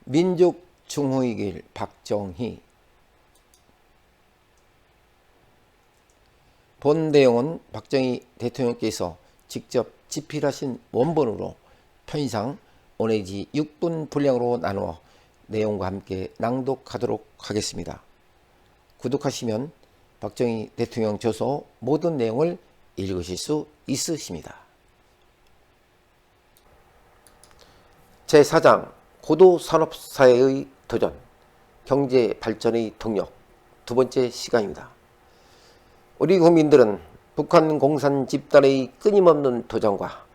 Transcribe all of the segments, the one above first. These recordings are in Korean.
민족 중흥의 길 박정희. 본 내용은 박정희 대통령께서 직접 집필하신 원본으로 편의상 5내지 6분 분량으로 나누어 내용과 함께 낭독하도록 하겠습니다. 구독하시면 박정희 대통령 저서 모든 내용을 읽으실 수 있으십니다. 제4장 고도산업사회의 도전, 경제발전의 동력, 두 번째 시간입니다. 우리 국민들은 북한 공산 집단의 끊임없는 도전과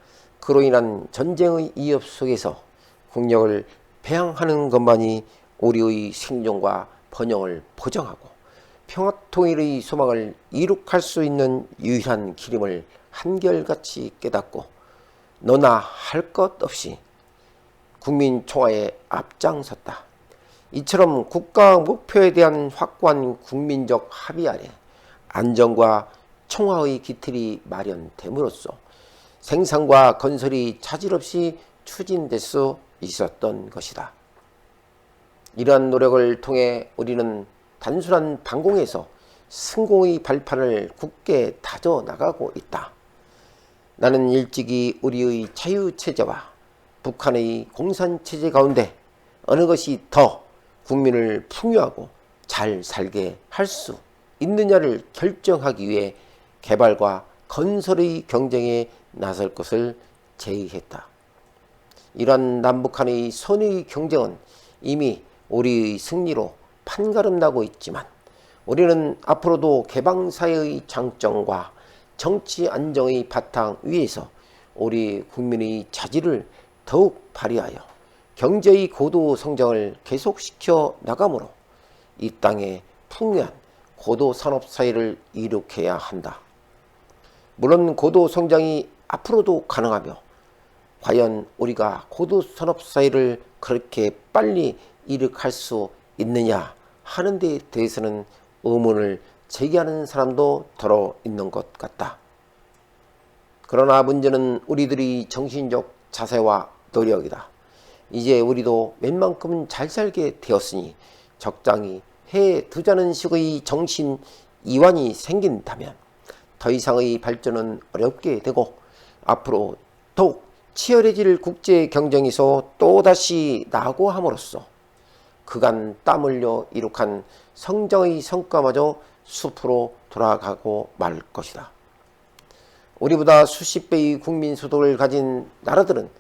그로 인한 전쟁의 위협 속에서 국력을 배양하는 것만이 우리의 생존과 번영을 보장하고 평화통일의 소망을 이룩할 수 있는 유일한 길임을 한결같이 깨닫고 너나 할 것 없이 국민 총화에 앞장섰다. 이처럼 국가 목표에 대한 확고한 국민적 합의 아래 안정과 총화의 기틀이 마련됨으로써 생산과 건설이 차질 없이 추진될 수 있었던 것이다. 이러한 노력을 통해 우리는 단순한 반공에서 승공의 발판을 굳게 다져나가고 있다. 나는 일찍이 우리의 자유체제와 북한의 공산체제 가운데 어느 것이 더 국민을 풍요하고 잘 살게 할 수 있느냐를 결정하기 위해 개발과 건설의 경쟁에 나설 것을 제의했다. 이러한 남북한의 선의 경쟁은 이미 우리의 승리로 판가름 나고 있지만 우리는 앞으로도 개방사회의 장점과 정치 안정의 바탕 위에서 우리 국민의 자질을 더욱 발휘하여 경제의 고도 성장을 계속시켜 나가므로 이 땅에 풍요한 고도 산업사회를 이룩해야 한다. 물론 고도 성장이 앞으로도 가능하며 과연 우리가 고도 산업사회를 그렇게 빨리 이룩할 수 있느냐 하는 데 대해서는 의문을 제기하는 사람도 더러 있는 것 같다. 그러나 문제는 우리들의 정신적 자세와 노력이다. 이제 우리도 웬만큼은 잘 살게 되었으니 적당히 해두자는 식의 정신 이완이 생긴다면 더 이상의 발전은 어렵게 되고 앞으로 더욱 치열해질 국제 경쟁에서 또다시 낙오함으로써 그간 땀 흘려 이룩한 성장의 성과마저 숲으로 돌아가고 말 것이다. 우리보다 수십 배의 국민 소득을 가진 나라들은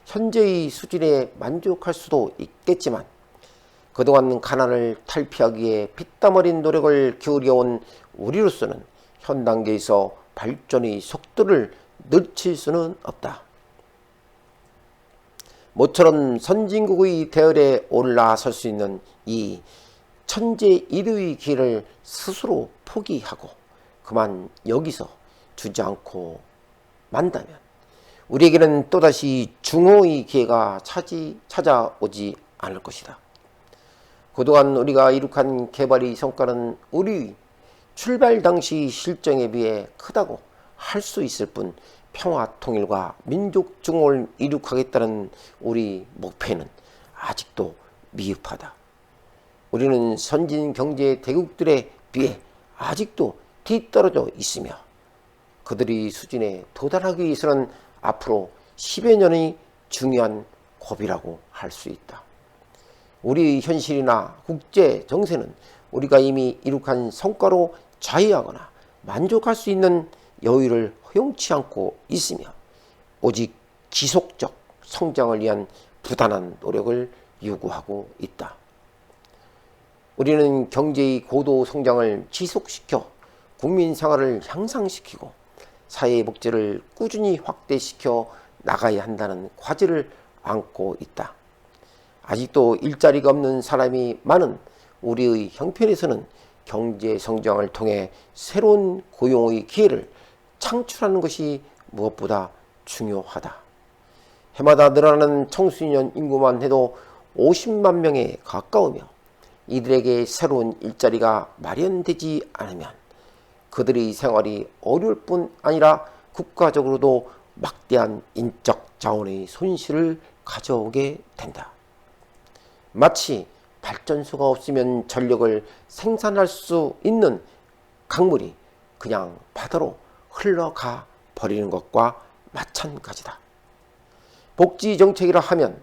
현재의 수준에 만족할 수도 있겠지만 그동안 가난을 탈피하기 위해 피땀 어린 노력을 기울여온 우리로서는 현 단계에서 발전의 속도를 늦출 수는 없다. 모처럼 선진국의 대열에 올라설 수 있는 이 천재 1위의 기회를 스스로 포기하고 그만 여기서 주지 않고 만다면 우리에게는 또다시 중호의 기회가 찾아오지 않을 것이다. 그동안 우리가 이룩한 개발의 성과는 우리 출발 당시 실정에 비해 크다고 할 수 있을 뿐 평화 통일과 민족 중흥을 이룩하겠다는 우리 목표는 아직도 미흡하다. 우리는 선진 경제 대국들에 비해 아직도 뒤떨어져 있으며 그들의 수준에 도달하기 위해서는 앞으로 10여 년의 중요한 고비라고 할 수 있다. 우리의 현실이나 국제 정세는 우리가 이미 이룩한 성과로 자유하거나 만족할 수 있는 여유를 허용치 않고 있으며 오직 지속적 성장을 위한 부단한 노력을 요구하고 있다. 우리는 경제의 고도 성장을 지속시켜 국민 생활을 향상시키고 사회의 복지를 꾸준히 확대시켜 나가야 한다는 과제를 안고 있다. 아직도 일자리가 없는 사람이 많은 우리의 형편에서는 경제 성장을 통해 새로운 고용의 기회를 창출하는 것이 무엇보다 중요하다. 해마다 늘어나는 청소년 인구만 해도 50만 명에 가까우며 이들에게 새로운 일자리가 마련되지 않으면 그들의 생활이 어려울 뿐 아니라 국가적으로도 막대한 인적 자원의 손실을 가져오게 된다. 마치 발전소가 없으면 전력을 생산할 수 있는 강물이 그냥 바다로 흘러가 버리는 것과 마찬가지다. 복지 정책이라 하면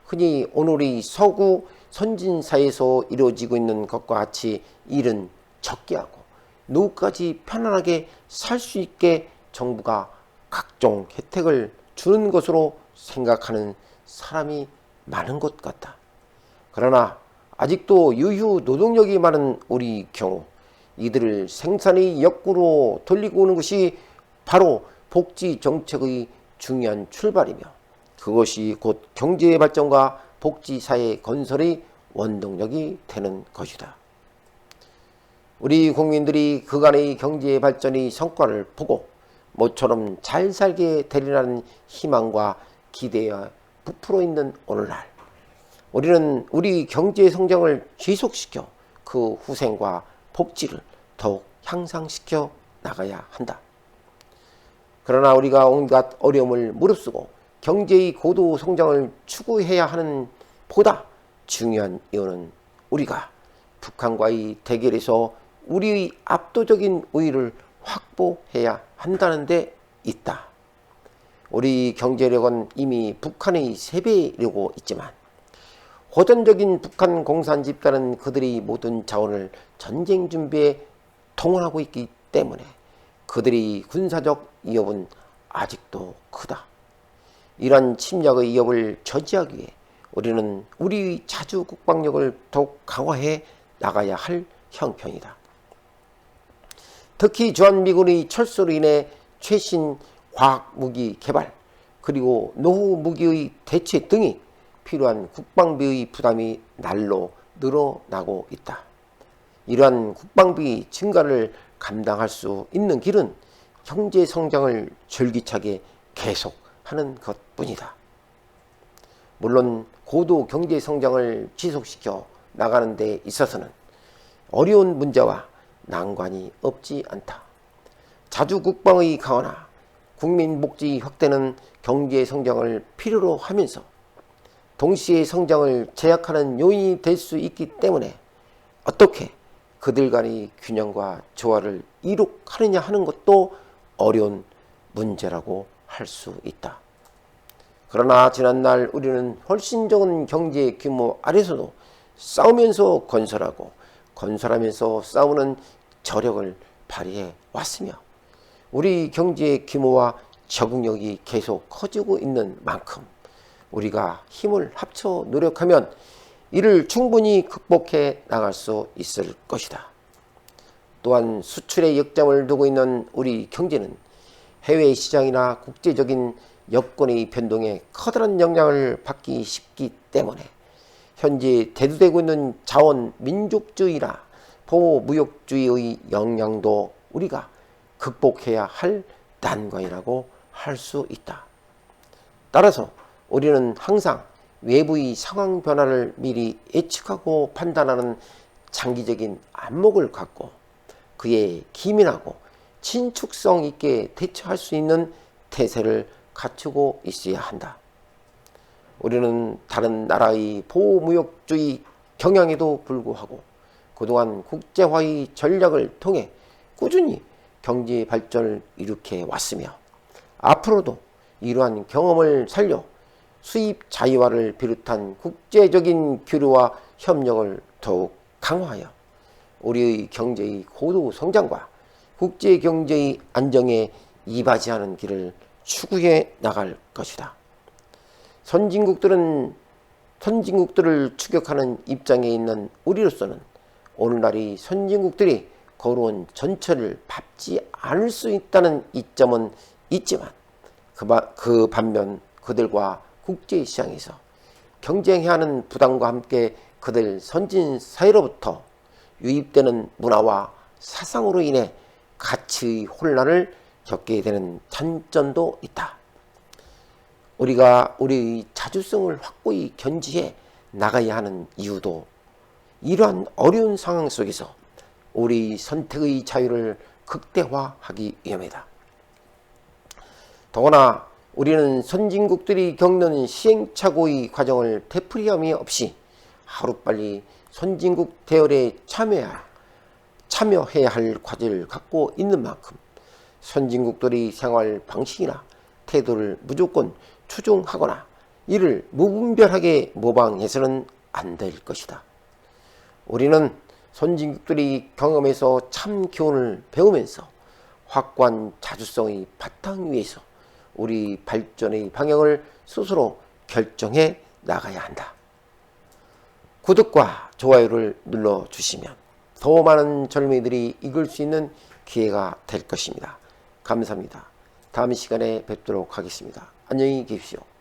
흔히 오늘의 서구 선진사회에서 이루어지고 있는 것과 같이 일은 적게 하고 누구까지 편안하게 살 수 있게 정부가 각종 혜택을 주는 것으로 생각하는 사람이 많은 것 같다. 그러나 아직도 유휴 노동력이 많은 우리 경우 이들을 생산의 역구로 돌리고 오는 것이 바로 복지 정책의 중요한 출발이며 그것이 곧 경제의 발전과 복지사회 건설의 원동력이 되는 것이다. 우리 국민들이 그간의 경제 발전의 성과를 보고 모처럼 잘 살게 되리라는 희망과 기대에 부풀어 있는 오늘날, 우리는 우리 경제 성장을 지속시켜 그 후생과 복지를 더욱 향상시켜 나가야 한다. 그러나 우리가 온갖 어려움을 무릅쓰고 경제의 고도 성장을 추구해야 하는 보다 중요한 이유는 우리가 북한과의 대결에서 우리의 압도적인 우위를 확보해야 한다는 데 있다. 우리 경제력은 이미 북한의 3배에 이르고 있지만 호전적인 북한 공산 집단은 그들의 모든 자원을 전쟁 준비에 동원하고 있기 때문에 그들의 군사적 위협은 아직도 크다. 이러한 침략의 위협을 저지하기 위해 우리는 우리의 자주 국방력을 더욱 강화해 나가야 할 형편이다. 특히 주한미군의 철수로 인해 최신 과학무기 개발 그리고 노후 무기의 대체 등이 필요한 국방비의 부담이 날로 늘어나고 있다. 이러한 국방비 증가를 감당할 수 있는 길은 경제 성장을 줄기차게 계속하는 것뿐이다. 물론 고도 경제 성장을 지속시켜 나가는 데 있어서는 어려운 문제와 난관이 없지 않다. 자주 국방의 강화나 국민 복지 확대는 경제 성장을 필요로 하면서 동시에 성장을 제약하는 요인이 될 수 있기 때문에 어떻게 그들 간의 균형과 조화를 이룩하느냐 하는 것도 어려운 문제라고 할 수 있다. 그러나 지난날 우리는 훨씬 적은 경제 규모 아래서도 싸우면서 건설하고 건설하면서 싸우는 저력을 발휘해 왔으며 우리 경제 규모와 적응력이 계속 커지고 있는 만큼 우리가 힘을 합쳐 노력하면 이를 충분히 극복해 나갈 수 있을 것이다. 또한 수출의 역점을 두고 있는 우리 경제는 해외 시장이나 국제적인 여건의 변동에 커다란 영향을 받기 쉽기 때문에 현재 대두되고 있는 자원 민족주의나 보호무역주의의 영향도 우리가 극복해야 할 난관이라고 할 수 있다. 따라서 우리는 항상 외부의 상황 변화를 미리 예측하고 판단하는 장기적인 안목을 갖고 그에 기민하고 신축성 있게 대처할 수 있는 태세를 갖추고 있어야 한다. 우리는 다른 나라의 보호무역주의 경향에도 불구하고 그동안 국제화의 전략을 통해 꾸준히 경제 발전을 일으켜 왔으며 앞으로도 이러한 경험을 살려 수입 자유화를 비롯한 국제적인 교류와 협력을 더욱 강화하여 우리의 경제의 고도 성장과 국제 경제의 안정에 이바지하는 길을 추구해 나갈 것이다. 선진국들을 추격하는 입장에 있는 우리로서는 오늘날의 선진국들이 걸어온 전철을 밟지 않을 수 있다는 이점은 있지만 그 반면 그들과 국제시장에서 경쟁해야 하는 부담과 함께 그들 선진사회로부터 유입되는 문화와 사상으로 인해 가치의 혼란을 겪게 되는 단점도 있다. 우리가 우리의 자주성을 확고히 견지해 나가야 하는 이유도 이러한 어려운 상황 속에서 우리 선택의 자유를 극대화하기 위함이다. 더구나 우리는 선진국들이 겪는 시행착오의 과정을 되풀이함이 없이 하루빨리 선진국 대열에 참여해야 할 과제를 갖고 있는 만큼 선진국들의 생활 방식이나 태도를 무조건 추종하거나 이를 무분별하게 모방해서는 안 될 것이다. 우리는 선진국들이 경험에서 참 교훈을 배우면서 확고한 자주성의 바탕 위에서 우리 발전의 방향을 스스로 결정해 나가야 한다. 구독과 좋아요를 눌러주시면 더 많은 젊은이들이 이길 수 있는 기회가 될 것입니다. 감사합니다. 다음 시간에 뵙도록 하겠습니다. 안녕히 계십시오.